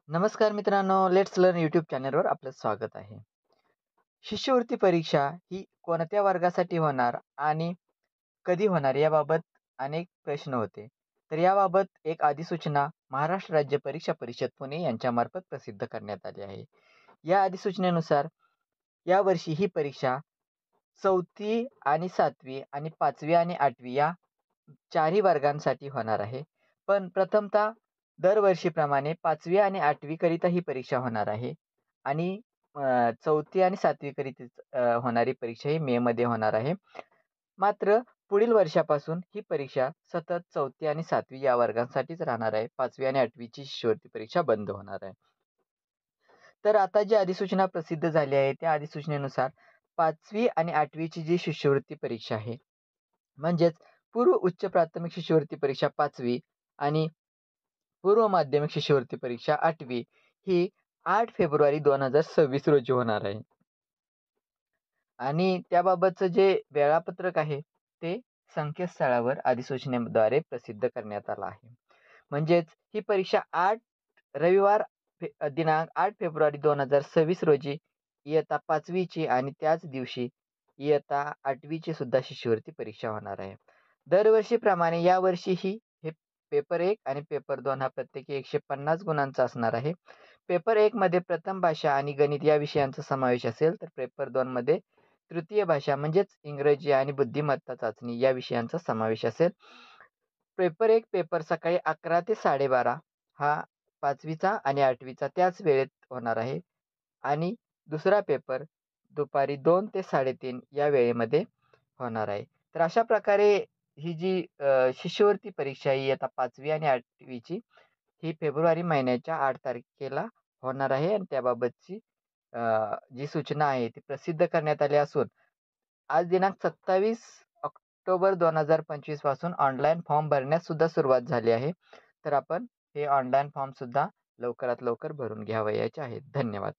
नमस्कार मित्रांनो, let's learn YouTube चॅनलवर आपलं स्वागत आहे. शिष्यवृत्ती परीक्षा ही कोणत्या वर्गासाठी होणार आणि कधी होणार याबाबत अनेक प्रश्न होते. तर याबाबत एक अधिसूचना महाराष्ट्र राज्य परीक्षा परिषद पुणे यांच्यामार्फत प्रसिद्ध करण्यात आली आहे. या अधिसूचनेनुसार यावर्षी ही परीक्षा 4थी आणि 7वी आणि 5वी आणि 8वी या चारही वर्गांसाठी होणार आहे. पण प्रथमतः दरवर्षीप्रमाणे 5वी आणि 8वी करिता ही परीक्षा होणार आहे आणि 4थी आणि 7वी करिता होणारी परीक्षा ही मेमध्ये होणार आहे. मात्र पुढील वर्षापासून ही परीक्षा सतत 4थी आणि 7वी या वर्गांसाठीच राहणार आहे. 5वी आणि 8वीची शिष्यवृत्ती परीक्षा बंद होणार आहे. तर आता जी अधिसूचना प्रसिद्ध झाली आहे, त्या अधिसूचनेनुसार 5वी आणि 8वीची जी शिष्यवृत्ती परीक्षा आहे, म्हणजेच पूर्व उच्च प्राथमिक शिष्यवृत्ती परीक्षा 5वी आणि पूर्व माध्यमिक शिष्यवृत्ती परीक्षा 8वी ही 8 फेब्रुवारी 2026 रोजी होणार आहे. आणि त्याबाबतचं जे वेळापत्रक आहे, ते संकेतस्थळावर अधिसूचनेद्वारे प्रसिद्ध करण्यात आलं आहे. म्हणजेच ही परीक्षा रविवार दिनांक 8 फेब्रुवारी 2026 रोजी इयत्ता 5वीची आणि त्याच दिवशी इयत्ता 8वीची सुद्धा शिष्यवृत्ती परीक्षा होणार आहे. दरवर्षीप्रमाणे यावर्षीही हे पेपर 1 आणि पेपर 2 हा प्रत्येकी 150 गुणांचा असणार आहे. पेपर 1 मध्ये प्रथम भाषा आणि गणित या विषयांचा समावेश असेल, तर पेपर 2 मध्ये तृतीय भाषा म्हणजेच इंग्रजी आणि बुद्धिमत्ता चाचणी या विषयांचा समावेश असेल. पेपर 1 पेपर सकाळी 11 ते 12:30 हा 5वीचा आणि 8वीचा त्याच वेळेत होणार आहे आणि दुसरा पेपर दुपारी 2 ते 3:30 या वेळेमध्ये होणार आहे. तर अशा प्रकारे ही जी शिष्यवृत्ती परीक्षा आहे इयत्ता 5वी आणि 8वीची ही फेब्रुवारी महिन्याच्या 8 तारखेला होणार आहे आणि त्याबाबतची जी सूचना आहे ती प्रसिद्ध करण्यात आली असून आज दिनांक 27 ऑक्टोबर 2025 पासून ऑनलाईन फॉर्म भरण्यास सुद्धा सुरुवात झाली आहे. तर आपण हे ऑनलाईन फॉर्म सुद्धा लवकरात लवकर भरून घ्यावयाचे आहेत. धन्यवाद.